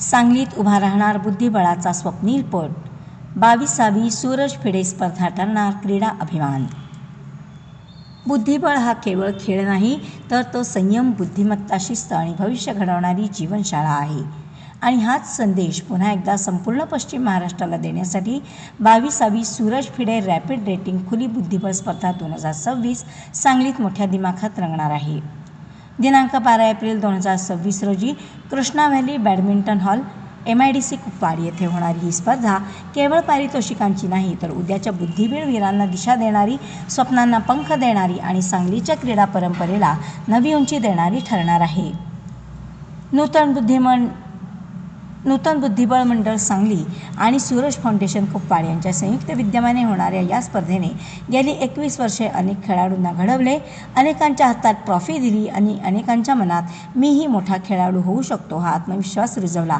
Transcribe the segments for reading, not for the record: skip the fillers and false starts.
सांगलीत उभा राहणार बुद्धिबळाचा स्वप्नील पट. 22वी सूरज फिडे स्पर्धा ठरणार क्रीडा अभिमान. बुद्धिबळ हा केवळ खेळ नाही, तर तो संयम, बुद्धिमत्ता, शिस्त आणि भविष्य घडवणारी जीवनशाळा आहे. आणि हाच संदेश पुन्हा एकदा संपूर्ण पश्चिम महाराष्ट्राला देण्यासाठी 22वी सूरज फिडे रॅपिड रेटिंग खुली बुद्धिबळ स्पर्धा 2026 सांगलीत मोठ्या दिमाखात रंगणार आहे. दिनांक 12 एप्रिल 2026 रोजी Krishna valley badminton hall MIDC Kupwad येथे होणारी ही स्पर्धा केवळ पारितोषिकांची नाही, तर उद्याच्या बुद्धिबळ वीरांना दिशा देणारी, स्वप्नांना पंख देणारी आणि सांगलीच्या क्रीडा परंपरेला नवी उंची देणारी ठरणार आहे. नूतन बुद्धिबळ मंडळ सांगली आणि सूरज फाउंडेशन कुपवाड यांच्या संयुक्त विद्यमाने होणाऱ्या या स्पर्धेने गेली 21 वर्षे अनेक खेळाडूंना घडवले, अनेकांच्या हातात ट्रॉफी दिली आणि अनेकांच्या मनात मीही मोठा खेळाडू होऊ शकतो हा आत्मविश्वास रुजवला.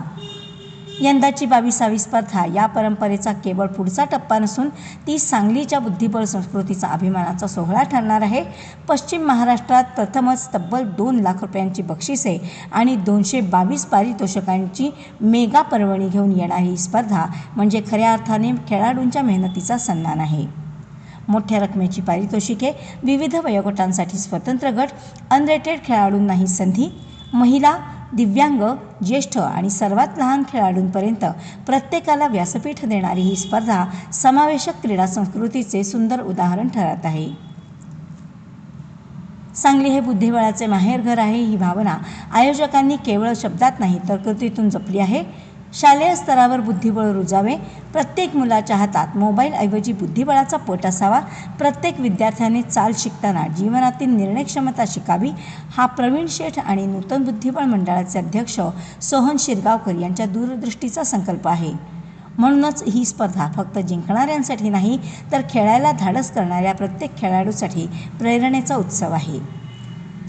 यंदाची 22वी स्पर्धा या परंपरेचा केवळ पुढचा टप्पा नसून ती सांगलीच्या बुद्धिबळ संस्कृतीचा अभिमानाचा सोहळा ठरणार आहे. पश्चिम महाराष्ट्रात प्रथमच तब्बल 2 लाख रुपयांची बक्षिसे आणि 222 पारितोषिकांची मेगा पर्वणी घेऊन येणारी ही स्पर्धा म्हणजे खऱ्या अर्थाने खेळाडूंच्या मेहनतीचा सन्मान आहे. मोठ्या रकमेची पारितोषिके, विविध वयोगटांसाठी स्वतंत्र गट, अनरेटेड खेळाडूंनाही संधी, महिला, दिव्यांग, ज्येष्ठ आणि सर्वात लहान खेळाडूंपर्यंत प्रत्येकाला व्यासपीठ देणारी ही स्पर्धा समावेशक क्रीडा संस्कृतीचे सुंदर उदाहरण ठरत आहे. सांगली हे बुद्धिबळाचे माहेरघर आहे ही भावना आयोजकांनी केवळ शब्दात नाही तर कृतीतून जपली आहे. शालेय स्तरावर बुद्धिबळ रुजावे, प्रत्येक मुलाच्या हातात मोबाईलऐवजी बुद्धिबळाचा पट असावा, प्रत्येक विद्यार्थ्याने चाल शिकताना जीवनातील निर्णयक्षमता शिकावी, हा प्रवीण शेठ आणि नूतन बुद्धिबळ मंडळाचे अध्यक्ष सोहन शिरगावकर यांच्या दूरदृष्टीचा संकल्प आहे. म्हणूनच ही स्पर्धा फक्त जिंकणाऱ्यांसाठी नाही, तर खेळायला धाडस करणाऱ्या प्रत्येक खेळाडूसाठी प्रेरणेचा उत्सव आहे.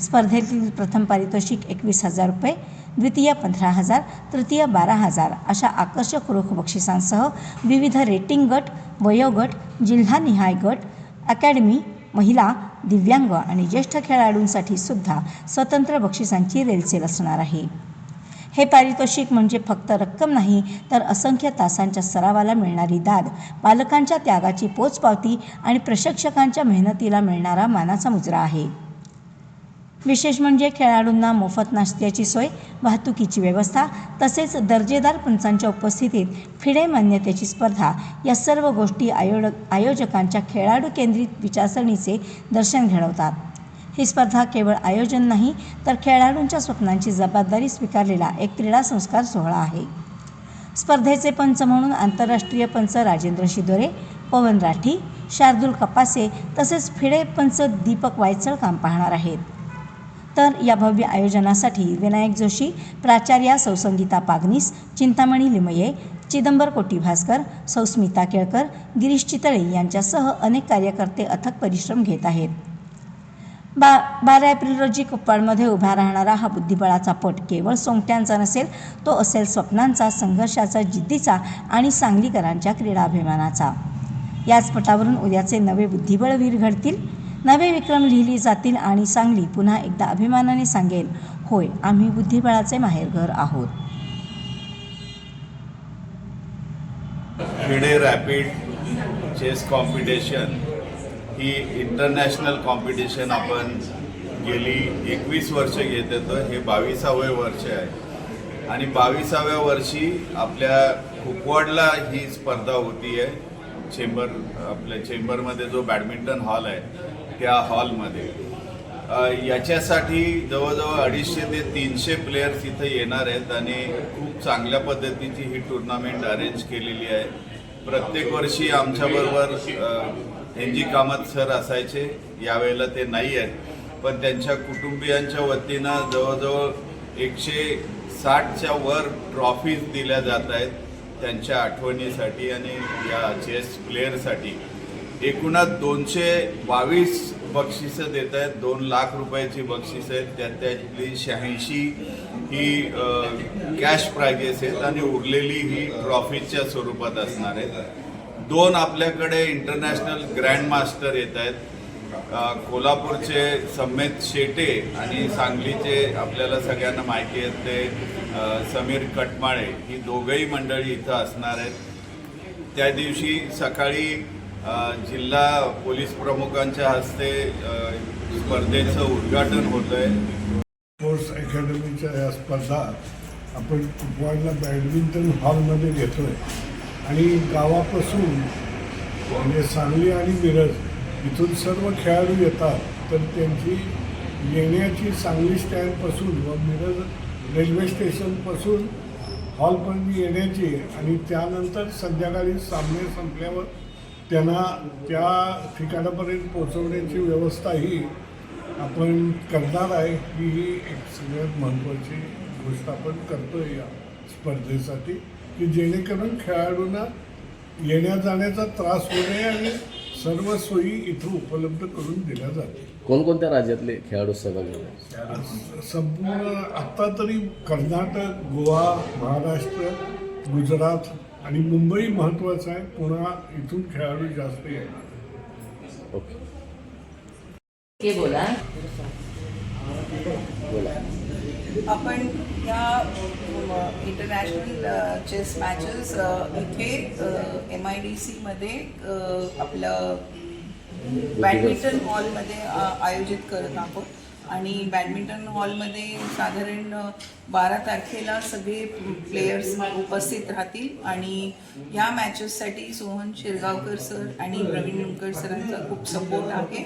स्पर्धेतील प्रथम पारितोषिक 21,000 रुपये, द्वितीय 15,000, तृतीय 12,000 अशा आकर्षक रोख बक्षिसांसह विविध रेटिंग गट, वयोगट, जिल्हानिहाय गट, अकॅडमी, महिला, दिव्यांग आणि ज्येष्ठ खेळाडूंसाठी सुद्धा स्वतंत्र बक्षिसांची रेलचेल असणार आहे. हे पारितोषिक म्हणजे फक्त रक्कम नाही, तर असंख्य तासांच्या सरावाला मिळणारी दाद, पालकांच्या त्यागाची पोचपावती आणि प्रशिक्षकांच्या मेहनतीला मिळणारा मानाचा मुजरा आहे. विशेष म्हणजे खेळाडूंना मोफत नाश्त्याची सोय, वाहतुकीची व्यवस्था तसेच दर्जेदार पंचांच्या उपस्थितीत फिडे मान्यतेची स्पर्धा या सर्व गोष्टी आयोजकांच्या खेळाडू केंद्रित विचारसरणीचे दर्शन घडवतात. ही स्पर्धा केवळ आयोजन नाही, तर खेळाडूंच्या स्वप्नांची जबाबदारी स्वीकारलेला एक क्रीडा संस्कार सोहळा आहे. स्पर्धेचे पंच म्हणून आंतरराष्ट्रीय पंच राजेंद्र शिदोरे, पवन राठी, शार्दूल कपासे तसेच फिडे पंच दीपक वायचळ काम पाहणार आहेत. तर या भव्य आयोजनासाठी विनायक जोशी, प्राचार्या सौ संगीता पागनीस, चिंतामणी लिमये, चिदंबर कोटी भास्कर, सौ स्मिता केळकर, गिरीश चितळे यांच्यासह अनेक कार्यकर्ते अथक परिश्रम घेत आहेत. 12 एप्रिल रोजी कुपवाडमध्ये उभा राहणारा हा बुद्धिबळाचा पट केवळ सोंगट्यांचा नसेल, तो असेल स्वप्नांचा, संघर्षाचा, जिद्दीचा आणि सांगलीकरांच्या क्रीडाभिमानाचा. याच पटावरून उद्याचे नवे बुद्धिबळवीर घडतील, नवे विक्रम लिहिली जातील आणि सांगली पुन्हा एकदा अभिमानाने सांगेल, होय, आम्ही बुद्धिबळाचे माहेरघर आहोत. फिडे रॅपिड चेस कॉम्पिटिशन ही इंटरनॅशनल कॉम्पिटिशन आपण गेली 21 वर्ष घेत येतो. हे 22वे वर्ष आहे आणि 22व्या वर्षी आपल्या कुपवाडला ही स्पर्धा होती आहे. आपल्या चेंबरमध्ये जो बॅडमिंटन हॉल आहे त्या हॉलमध्ये. याच्यासाठी जवळजवळ 250 ते 300 प्लेयर्स इथं येणार आहेत आणि खूप चांगल्या पद्धतीची ही टुर्नामेंट अरेंज केलेली आहे. प्रत्येक वर्षी आमच्याबरोबर NG कामत सर असायचे, यावेळेला ते नाही आहेत, पण त्यांच्या कुटुंबियांच्या वतीनं जवळजवळ 160च्या वर ट्रॉफीज दिल्या जात आहेत त्यांच्या आठवणीसाठी आणि या चेस प्लेयरसाठी. एकूणात 222 बक्षिसं देत आहेत. 2 लाख रुपयाची बक्षिसं आहेत, त्यातली 86 ही कॅश प्राइजेस आहेत आणि उरलेली ही ट्रॉफीच्या स्वरूपात असणार आहेत. 2 आपल्याकडे इंटरनॅशनल ग्रँड मास्टर येत आहेत. कोल्हापूरचे सम्मेत शेटे आणि सांगलीचे आपल्याला सगळ्यांना माहिती आहेत ते समीर कटमाळे ही दोघंही मंडळी इथं असणार आहेत. त्या दिवशी सकाळी जिल्हा पोलीस प्रमुखांच्या हस्ते स्पर्धेचं उद्घाटन होतं आहे. स्पोर्ट्स अकॅडमीच्या या स्पर्धा आपण कुपवाडला बॅडमिंटन हॉलमध्ये घेतो आहे आणि गावापासून म्हणजे सांगली आणि मिरज इथून सर्व खेळाडू येतात. तर त्यांची येण्याची सांगली स्टँडपासून व मिरज रेल्वे स्टेशनपासून हॉलपर्यंत येण्याची आणि त्यानंतर संध्याकाळी सामने संपल्यावर त्यांना त्या ठिकाणापर्यंत पोहोचवण्याची व्यवस्थाही आपण करणार आहे. ही एक सगळ्यात महत्त्वाची गोष्ट आपण करतो आहे या स्पर्धेसाठी, की जेणेकरून खेळाडूंना येण्या जाण्याचा त्रास होऊ नये आणि सर्व सोयी इथं उपलब्ध करून दिल्या जातील. कोणकोणत्या राज्यातले खेळाडू सहभागी होते? संपूर्ण आत्ता तरी कर्नाटक, गोवा, महाराष्ट्र, गुजरात आणि मुंबई महत्त्वाचं आहे. पुन्हा इथून खेळाडू जास्त येणार. ओके, बोला. आपण या इंटरनॅशनल चेस मॅचेस इथे MIDC आपलं बॅडमिंटन हॉलमध्ये आयोजित करत आहोत आणि बॅडमिंटन हॉलमध्ये साधारण 12 तारखेला सगळे प्लेयर्स उपस्थित राहतील आणि या मॅचेससाठी सोहन शिरगावकर सर आणि प्रवीण लुंकर सरांचा खूप सपोर्ट आहे.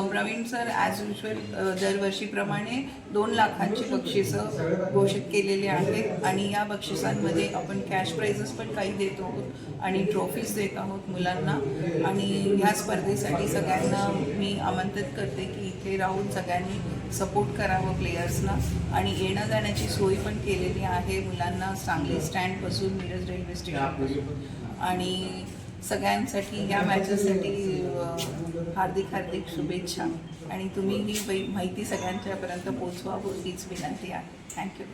प्रवीण सर ॲज युजल दरवर्षीप्रमाणे 2 लाखांची बक्षिसं घोषित केलेली आहेत आणि या बक्षिसांमध्ये आपण कॅश प्राइजेस पण काही देत आहोत आणि ट्रॉफीज देत आहोत मुलांना. आणि ह्या स्पर्धेसाठी सगळ्यांना मी आमंत्रित करते की इथे राहून सगळ्यांनी सपोर्ट करावं प्लेयर्सना आणि येण्या जाण्याची सोय पण केलेली आहे मुलांना सांगली स्टँडपासून मिरज रेल्वे स्टेशनपासून. आणि सगळ्यांसाठी या मॅचेससाठी हार्दिक शुभेच्छा आणि तुम्ही ही माहिती सगळ्यांच्यापर्यंत पोहोचवावं हीच विनंती आहे. थँक्यू.